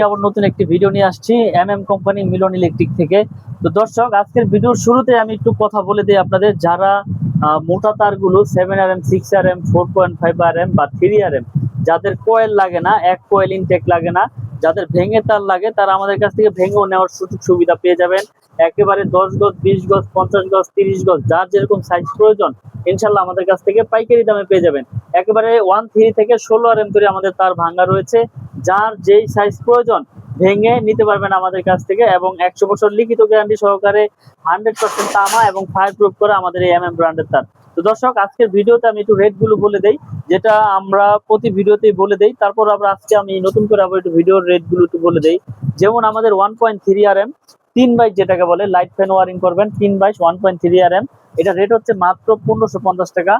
আজকে আবার নতুন একটি ভিডিও নিয়ে আসছি এমএম কোম্পানি মিলন ইলেকট্রিক থেকে। তো দর্শক, আজকের ভিডিওর শুরুতে আমি একটু কথা বলে দিই আপনাদের, যারা মোটা তারগুলো 7RM, 6RM, 4.5RM বা 3RM যাদের কয়েল লাগে না, এক কয়েল ইনটেক লাগে না, যাদের ভেঙে তার লাগে, তারা আমাদের কাছ থেকে ভেঙেও নেওয়ার সুযোগ সুবিধা পেয়ে যাবেন। একেবারে 10 গজ, 20 গজ, 50 গজ, 30 গজ, যার যেরকম সাইজ প্রয়োজন ইনশাল্লাহ আমাদের কাছ থেকে পাইকারি দামে পেয়ে যাবেন। একেবারে 13 থেকে 16RM করে আমাদের তার ভাঙা রয়েছে, যার যেই সাইজ প্রয়োজন ভেঙে নিতে পারবেন আমাদের কাছ থেকে, এবং 100 বছর লিখিত গ্যারান্টি সহকারে 100% তামা এবং ফায়ার প্রুফ করা আমাদের এই এমএম ব্র্যান্ডের তার। তো দর্শক, আজকের ভিডিওতে আমি একটু রেট গুলো বলে দেই, যেটা আমরা প্রতি ভিডিওতেই বলে দেই। তারপর আবার আজকে আমি নতুন করে আবার একটু ভিডিওর রেট গুলো একটু বলে দেই। যেমন আমাদের 1.3RM 3 বাইশ, যেটাকে বলে লাইট ফ্যান ওয়ারিং করবেন 3 বাইশ 1.3RM, এটা রেট হচ্ছে মাত্র 1550 টাকা।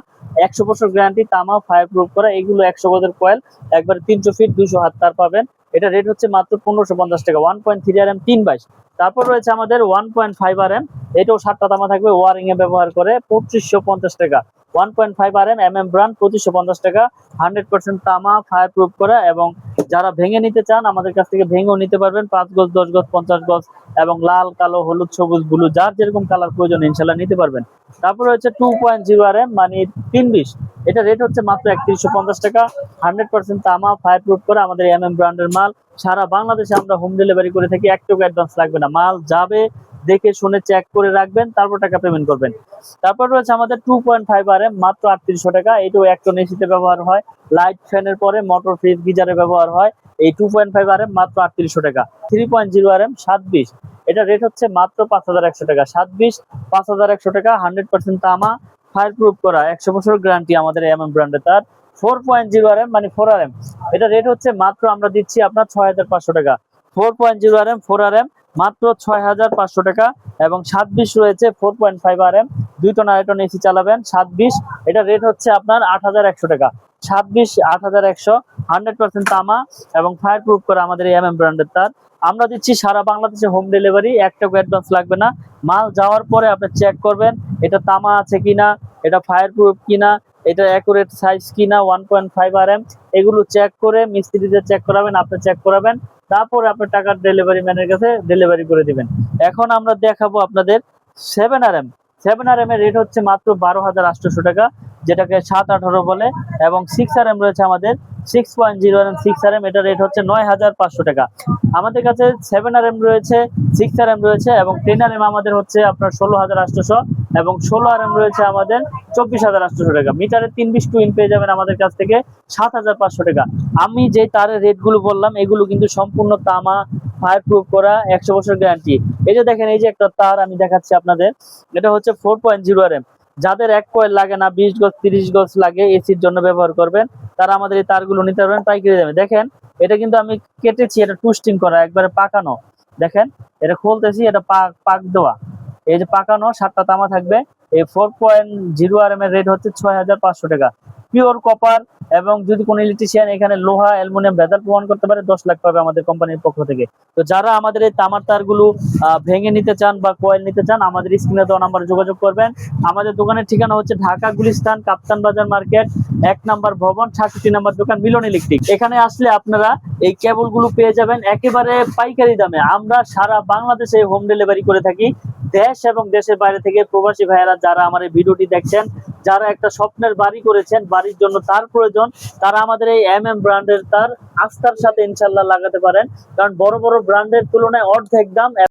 100 বছর গ্যারান্টি, তামা, ফায়ার প্রুফ করা, এগুলো 100 গজের কয়েল, একবারে 300 ফিট 200 হাত তার পাবেন। এটা রেট হচ্ছে মাত্র 1550 টাকা, 1.3RM 3 বাইশ। তারপর রয়েছে আমাদের 1.5RM, এটাও 7টা তামা থাকবে, ওয়ারিং এ ব্যবহার করে 2550 টাকা। 1.5RM এমএম ব্র্যান্ড 2550 টাকা, 100% তামা, ফায়ার প্রুফ করা। এবং যারা ভেঙে নিতে চান আমাদের কাছ থেকে ভেঙেও নিতে পারবেন, 5 গজ, 10 গজ, 50 গজ, এবং লাল, কালো, হলুদ, সবুজ, ব্লু, যার যেরকম কালার প্রয়োজন ইনশাল্লাহ নিতে পারবেন। তারপর হচ্ছে 2.0RM মানে 320, এটা রেট হচ্ছে মাত্র 3150 টাকা, 100% তামা, ফায়ার প্রুফ করে আমাদের এমএম ব্র্যান্ডের মাল। সারা বাংলাদেশে আমরা হোম ডেলিভারি করে থাকি, 1 টাকা অ্যাডভান্স লাগবে না, মাল যাবে দেখে শুনে চেক করে রাখবেন, তারপর টাকা পেমেন্ট করবেন। তারপর রয়েছে আমাদের 2.5RM মাত্র 3800 টাকা, এটাও এক টন এসিতে ব্যবহার হয়, লাইট ফ্যানের পরে মোটর, ফ্রিজ, গিজারে ব্যবহার হয়। এই 2.5RM মাত্র 3800 টাকা। 3.0RM 720, এটা রেট হচ্ছে মাত্র 5100 টাকা, 720 5100 টাকা, 100% তামা, ফায়ার প্রুফ করা, 100 বছর গ্যারান্টি আমাদের এমএম ব্র্যান্ডের তার। 4.0RM মানে 4RM, এটা রেট হচ্ছে মাত্র আমরা দিচ্ছি আপনার 6500 টাকা। 4.0RM 4RM মাত্র 6500 টাকা। এবং 720 রয়েছে 4.5RM, 2 টন আড়াই টন এসি চালাবেন 720, এটা রেট হচ্ছে আপনার 8100 টাকা। 720 8100, 100% তামা এবং ফায়ার প্রুফ করা আমাদের এই এমএম ব্র্যান্ডের তার। আমরা দিচ্ছি সারা বাংলাদেশে হোম ডেলিভারি, 1 টাকা অ্যাডভান্স লাগবে না। মাল যাওয়ার পরে আপনি চেক করবেন এটা তামা আছে কিনা, এটা ফায়ার প্রুফ কিনা, এটা অ্যাকুরেট সাইজ কিনা, 1.5RM, এগুলো চেক করে মিস্ত্রিদের চেক করাবেন, আপনি চেক করাবেন, তারপরে আপনি টাকা ডেলিভারি ম্যানের কাছে ডেলিভারি করে দিবেন। এখন আমরা দেখাবো আপনাদের 7RM। 7RM এর রেট হচ্ছে মাত্র 12800 টাকা, যেটাকে 718 বলে। এবং 6RM রয়েছে আমাদের 6.0RM 6RM, এটা রেট হচ্ছে 9500 টাকা। আমাদের কাছে 7RM রয়েছে, 6RM রয়েছে, এবং 10RM আমাদের হচ্ছে আপনার 16800, এবং 16RM রয়েছে আমাদের 24800 টাকা। মিটারে 320 টুইন পেয়ে যাবেন আমাদের কাছ থেকে 7500 টাকা। আমি যে তারের রেট গুলো বললাম এগুলো কিন্তু সম্পূর্ণ তামা, ফায়ার প্রুফ করা, 100 বছর গ্যারান্টি। এই যে দেখেন, এই যে একটা তার আমি দেখাচ্ছি আপনাদের, এটা হচ্ছে 4.0RM, যাদের এক কয়েল লাগে না, 20 গজ 30 গজ লাগে, এসির জন্য ব্যবহার করবেন, তারা আমাদের এই তারগুলো নিতে পারবেন পাইকারি দামে। দেখেন, এটা কিন্তু আমি কেটেছি, এটা টুস্টিং করা, একবারে পাকানো। দেখেন, এটা খুলতেছি, এটা পাক দেওয়া, এই যে পাকানো, 7টা তামা থাকবে। এই 4.0RM এর রেট হচ্ছে 6500 টাকা, পিওর কপার। এবং যদি কোনো ইলেকট্রিশিয়ান এখানে লোহা, অ্যালুমিনিয়াম ভেজাল প্রমাণ করতে পারে, 10 লাখ পাবে আমাদের কোম্পানির পক্ষ থেকে। তো যারা আমাদের এই তামার তারগুলো ভেঙে নিতে চান বা কয়েল নিতে চান, আমাদের স্ক্রিনে দেওয়া নাম্বারে যোগাযোগ করবেন। আমাদের দোকানের ঠিকানা হচ্ছে ঢাকা গুলিস্তান, কাপ্তান বাজার মার্কেট, 1 নম্বর ভবন, 66 নম্বর দোকান, মিলন ইলেকট্রিক। এখানে আসলে আপনারা এই কেবলগুলো পেয়ে যাবেন একেবারে পাইকারি দামে। আমরা সারা বাংলাদেশে হোম ডেলিভারি করে থাকি। দেশ এবং দেশের বাইরে থেকে প্রবাসী ভাইয়েরা যারা আমার এই ভিডিওটি দেখছেন, যারা একটা স্বপ্নের বাড়ি করেছেন, বাড়ির জন্য তার প্রয়োজন, তারা আমাদের এই এমএম ব্র্যান্ডের তার আস্থার সাথে ইনশাল্লাহ লাগাতে পারেন, কারণ বড় বড় ব্র্যান্ডের তুলনায় অর্ধেক দাম।